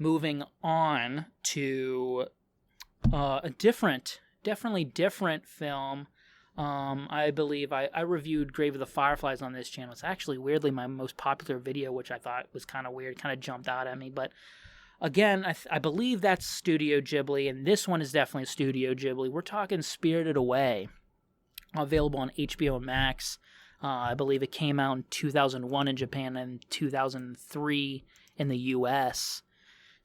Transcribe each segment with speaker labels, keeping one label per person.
Speaker 1: moving on to a definitely different film. I believe I reviewed Grave of the Fireflies on this channel. It's actually weirdly my most popular video, which I thought was kind of weird, kind of jumped out at me. But again, I believe that's Studio Ghibli, and this one is definitely Studio Ghibli. We're talking Spirited Away, available on HBO Max. I believe it came out in 2001 in Japan and 2003 in the US.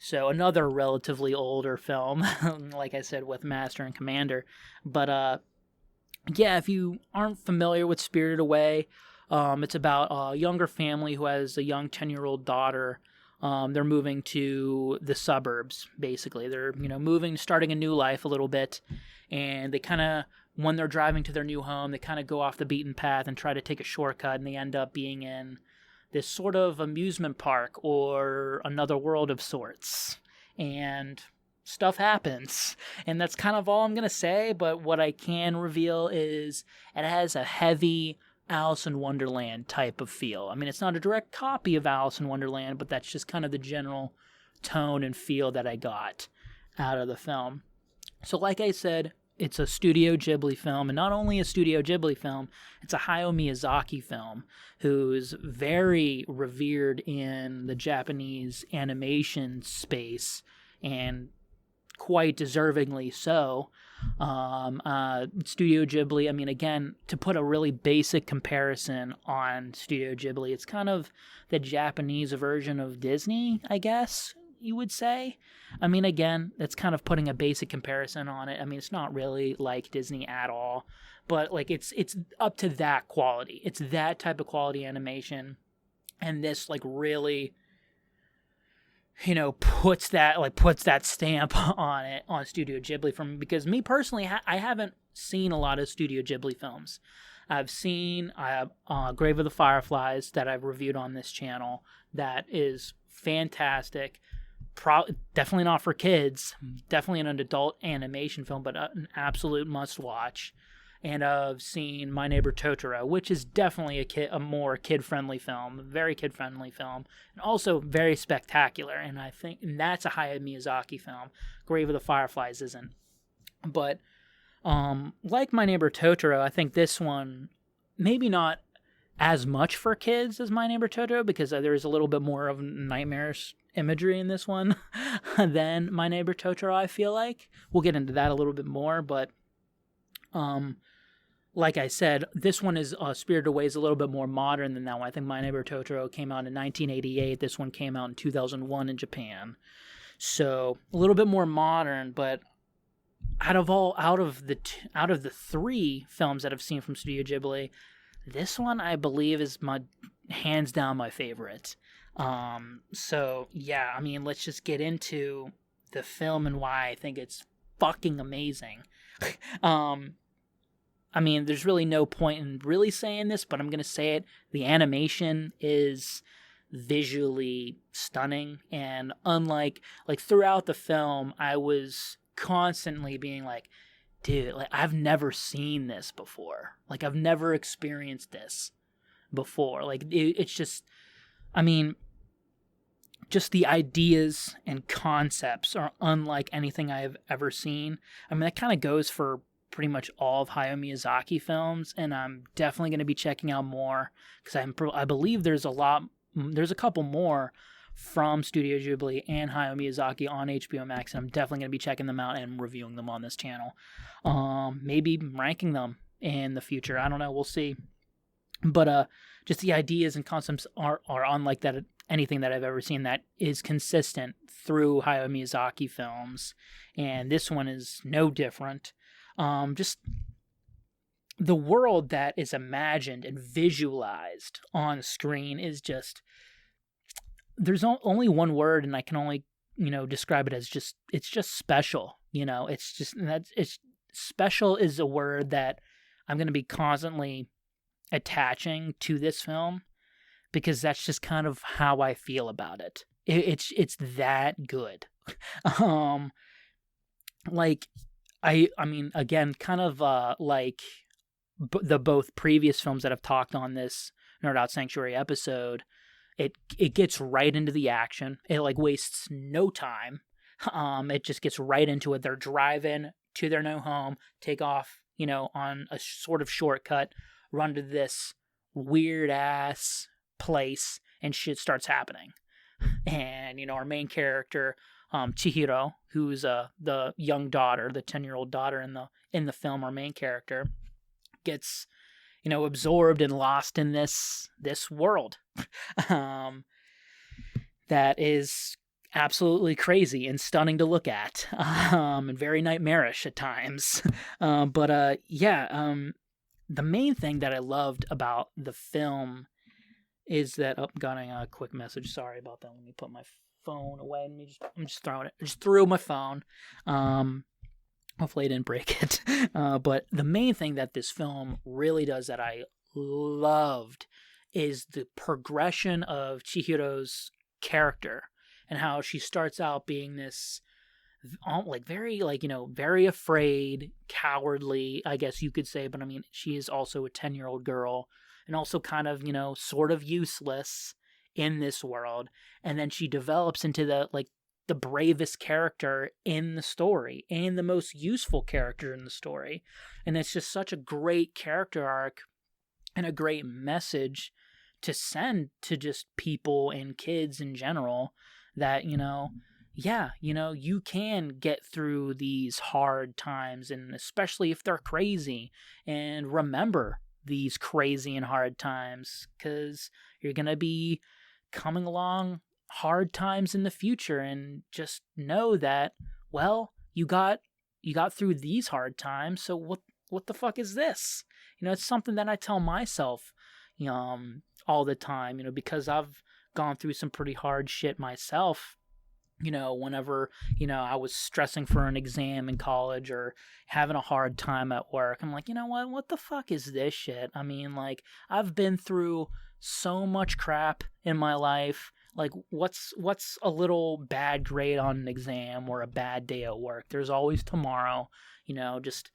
Speaker 1: So another relatively older film, like I said, with Master and Commander. But yeah, if you aren't familiar with Spirited Away, it's about a younger family who has a young 10-year-old daughter. They're moving to the suburbs, basically. They're, moving, starting a new life a little bit. And they kind of, when they're driving to their new home, they kind of go off the beaten path and try to take a shortcut. And they end up being in this sort of amusement park or another world of sorts. And stuff happens. And that's kind of all I'm going to say. But what I can reveal is it has a heavy Alice in Wonderland type of feel. I mean, it's not a direct copy of Alice in Wonderland, but that's just kind of the general tone and feel that I got out of the film. So like I said, it's a Studio Ghibli film, and not only a Studio Ghibli film, it's a Hayao Miyazaki film, who's very revered in the Japanese animation space, and quite deservingly so. Studio Ghibli, I mean, again, to put a really basic comparison on Studio Ghibli, it's kind of the Japanese version of Disney, I guess you would say. I mean, again, that's kind of putting a basic comparison on it. I mean, it's not really like Disney at all, but like it's up to that quality. It's that type of quality animation, and this like really, puts that stamp on it, on Studio Ghibli, because me personally, I haven't seen a lot of Studio Ghibli films. I've seen Grave of the Fireflies that I've reviewed on this channel. That is fantastic. Definitely not for kids. Definitely an adult animation film, but an absolute must-watch. And I've seen My Neighbor Totoro, which is definitely a more kid-friendly film, very kid-friendly film, and also very spectacular. And I think that's a Hayao Miyazaki film. Grave of the Fireflies isn't. But like My Neighbor Totoro, I think this one maybe not as much for kids as My Neighbor Totoro, because there's a little bit more of nightmarish imagery in this one than My Neighbor Totoro, I feel like. We'll get into that a little bit more, but like I said, this one is Spirited Away is a little bit more modern than that one. I think My Neighbor Totoro came out in 1988. This one came out in 2001 in Japan. So a little bit more modern, but out of the three films that I've seen from Studio Ghibli, this one I believe is hands down my favorite. So yeah, I mean, let's just get into the film and why I think it's fucking amazing. I mean, there's really no point in really saying this, but I'm going to say it. The animation is visually stunning, and unlike, throughout the film, I was constantly being like, dude, I've never seen this before. I've never experienced this before. It's just, I mean, just the ideas and concepts are unlike anything I have ever seen. I mean, that kind of goes for pretty much all of Hayao Miyazaki films, and I'm definitely going to be checking out more, because I believe there's a couple more from Studio Ghibli and Hayao Miyazaki on HBO Max, and I'm definitely going to be checking them out and reviewing them on this channel. Maybe ranking them in the future. I don't know. We'll see. But just the ideas and concepts are unlike that anything that I've ever seen that is consistent through Hayao Miyazaki films, and this one is no different. Just the world that is imagined and visualized on screen is just, there's only one word, and I can only, describe it as it's just special. It's special is a word that I'm going to be constantly attaching to this film, because that's just kind of how I feel about it. It's that good. I mean, again, kind of like the both previous films that I've talked on this Nerd Out Sanctuary episode, It gets right into the action. It like wastes no time. It just gets right into it. They're driving to their new home, take off, on a sort of shortcut, run to this weird ass place, and shit starts happening. And our main character, Chihiro, who's the young daughter, the 10-year-old daughter in the film, our main character, gets absorbed and lost in this world that is absolutely crazy and stunning to look at, and very nightmarish at times. The main thing that I loved about the film is that, getting a quick message. Sorry about that. Let me put my phone away. I'm just throwing it. I just threw my phone. Hopefully I didn't break it. But the main thing that this film really does that I loved is the progression of Chihiro's character and how she starts out being this very afraid, cowardly, I guess you could say. But I mean, she is also a 10-year-old girl and also kind of, sort of useless in this world. And then she develops into the bravest character in the story and the most useful character in the story. And it's just such a great character arc and a great message to send to just people and kids in general that, you can get through these hard times, and especially if they're crazy, and remember these crazy and hard times, because you're going to be coming along hard times in the future, and just know that, well, you got through these hard times, so what the fuck is this? It's something that I tell myself all the time, because I've gone through some pretty hard shit myself. Whenever I was stressing for an exam in college or having a hard time at work, I'm like, what the fuck is this shit? I mean, like, I've been through so much crap in my life. Like, what's a little bad grade on an exam or a bad day at work? There's always tomorrow. Just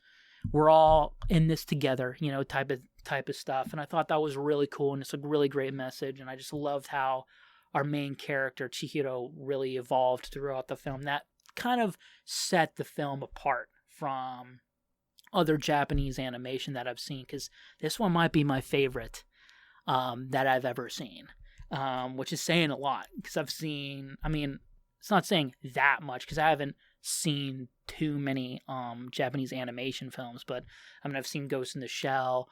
Speaker 1: we're all in this together, type of stuff. And I thought that was really cool, and it's a really great message. And I just loved how our main character Chihiro really evolved throughout the film. That kind of set the film apart from other Japanese animation that I've seen, because this one might be my favorite that I've ever seen. Which is saying a lot, because it's not saying that much, because I haven't seen too many Japanese animation films, but I've seen Ghost in the Shell,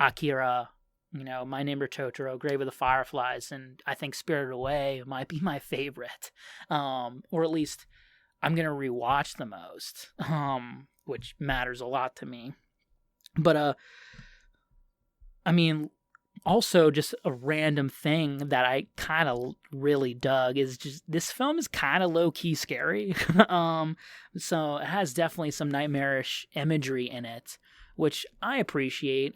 Speaker 1: Akira, My Neighbor Totoro, Grave of the Fireflies, and I think Spirited Away might be my favorite, or at least I'm gonna rewatch the most, which matters a lot to me. But also, just a random thing that I kind of really dug is just this film is kind of low-key scary. So it has definitely some nightmarish imagery in it, which I appreciate.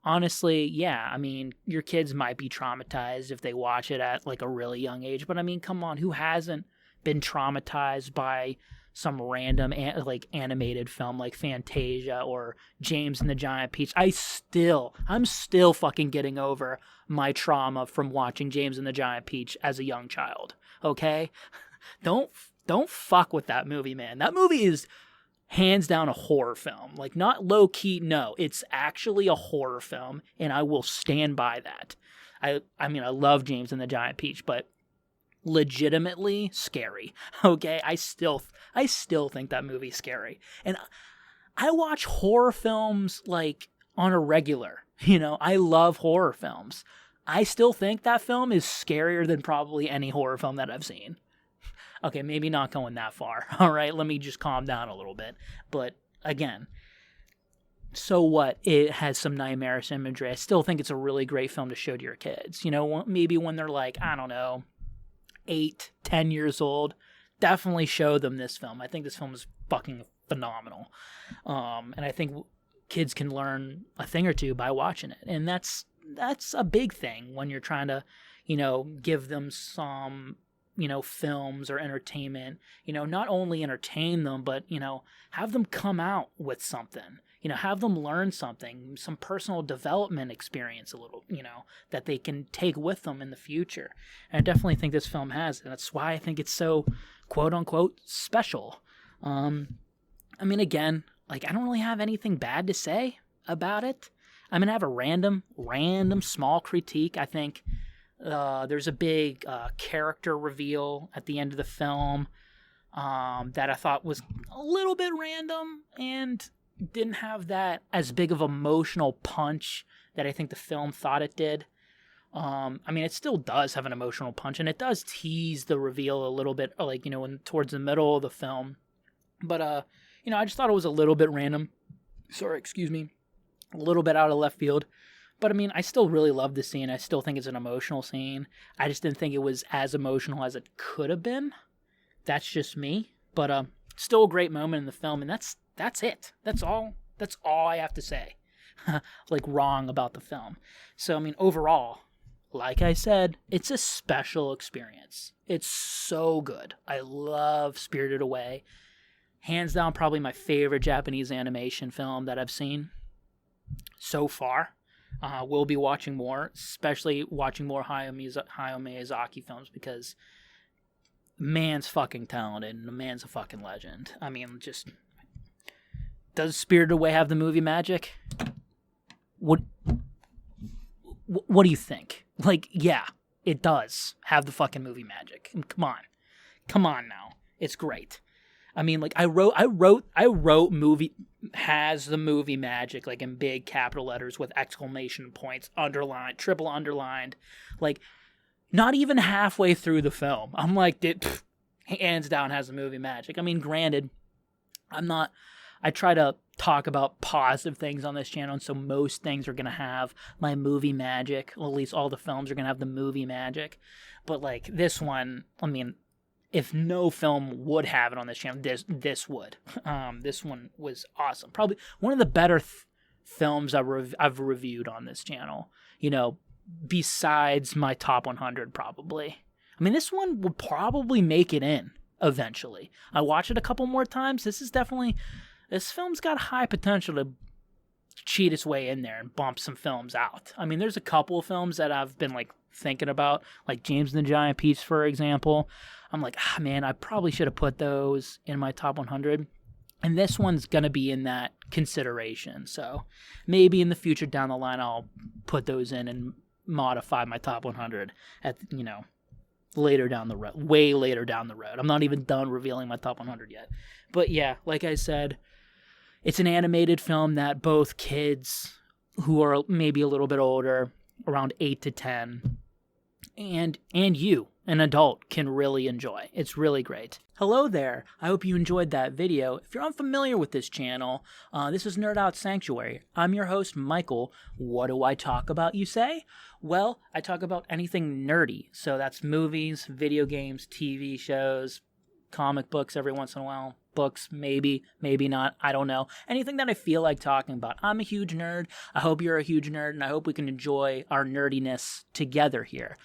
Speaker 1: Honestly, yeah, your kids might be traumatized if they watch it at like a really young age, but come on, who hasn't been traumatized by some random animated film like Fantasia or James and the Giant Peach? I'm still fucking getting over my trauma from watching James and the Giant Peach as a young child. Okay? Don't fuck with that movie, man. That movie is hands down a horror film. Like, not low key, no. It's actually a horror film, and I will stand by that. I love James and the Giant Peach, but legitimately scary. Okay, I still think that movie's scary, and I watch horror films like on a regular. I love horror films. I still think that film is scarier than probably any horror film that I've seen. Okay, maybe not going that far. All right, let me just calm down a little bit. But again, so what? It has some nightmarish imagery. I still think it's a really great film to show to your kids. Maybe when they're like, I don't know, 8, 10 years old, definitely show them this film. I think this film is fucking phenomenal. And I think kids can learn a thing or two by watching it. And that's a big thing when you're trying to, give them some, films or entertainment, not only entertain them, but, have them come out with something. have them learn something, some personal development experience a little, that they can take with them in the future. And I definitely think this film has, and that's why I think it's so quote unquote special. Again, like, I don't really have anything bad to say about it. I'm going to have a random small critique. I think there's a big character reveal at the end of the film that I thought was a little bit random and didn't have that as big of emotional punch that I think the film thought it did. It still does have an emotional punch, and it does tease the reveal a little bit, like, towards the middle of the film. But, I just thought it was a little bit random. Sorry, excuse me. A little bit out of left field. But, I still really love the scene. I still think it's an emotional scene. I just didn't think it was as emotional as it could have been. That's just me. But, still a great moment in the film, and that's it. That's all I have to say. Like, wrong about the film. So, overall, like I said, it's a special experience. It's so good. I love Spirited Away. Hands down, probably my favorite Japanese animation film that I've seen so far. We'll be watching more, especially watching more Hayao Miyazaki films, because man's fucking talented and the man's a fucking legend. Does Spirited Away have the movie magic? What do you think? Like, yeah, it does have the fucking movie magic. Come on now. It's great. I wrote movie has the movie magic, like, in big capital letters with exclamation points, underlined, triple underlined, like, not even halfway through the film. I'm like, hands down has the movie magic. Granted, I try to talk about positive things on this channel, and so most things are going to have my movie magic. Well, at least all the films are going to have the movie magic. But, like, this one, if no film would have it on this channel, this would. This one was awesome. Probably one of the better films I've reviewed on this channel, besides my top 100 probably. This one would probably make it in eventually. I watched it a couple more times. This film's got high potential to cheat its way in there and bump some films out. There's a couple of films that I've been, like, thinking about, like James and the Giant Peach, for example. I'm like, man, I probably should have put those in my top 100. And this one's going to be in that consideration. So maybe in the future down the line, I'll put those in and modify my top 100 at, later down the road, way later down the road. I'm not even done revealing my top 100 yet. But yeah, like I said, it's an animated film that both kids who are maybe a little bit older, around 8 to 10, and you, an adult, can really enjoy. It's really great. Hello there. I hope you enjoyed that video. If you're unfamiliar with this channel, this is Nerd Out Sanctuary. I'm your host, Michael. What do I talk about, you say? Well, I talk about anything nerdy. So that's movies, video games, TV shows, comic books every once in a while. Books, maybe not, I don't know. Anything that I feel like talking about. I'm a huge nerd. I hope you're a huge nerd, and I hope we can enjoy our nerdiness together here.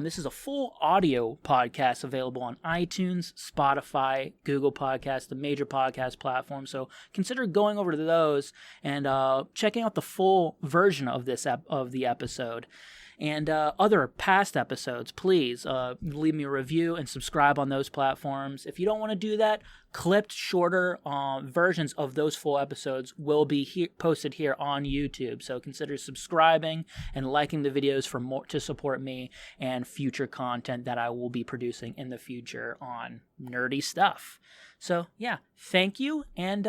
Speaker 1: This is a full audio podcast available on iTunes, Spotify, Google Podcasts, the major podcast platforms. So consider going over to those and checking out the full version of the episode. And other past episodes, please leave me a review and subscribe on those platforms. If you don't want to do that, clipped, shorter versions of those full episodes will be posted here on YouTube. So consider subscribing and liking the videos for more to support me and future content that I will be producing in the future on nerdy stuff. So yeah, thank you, and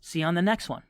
Speaker 1: see you on the next one.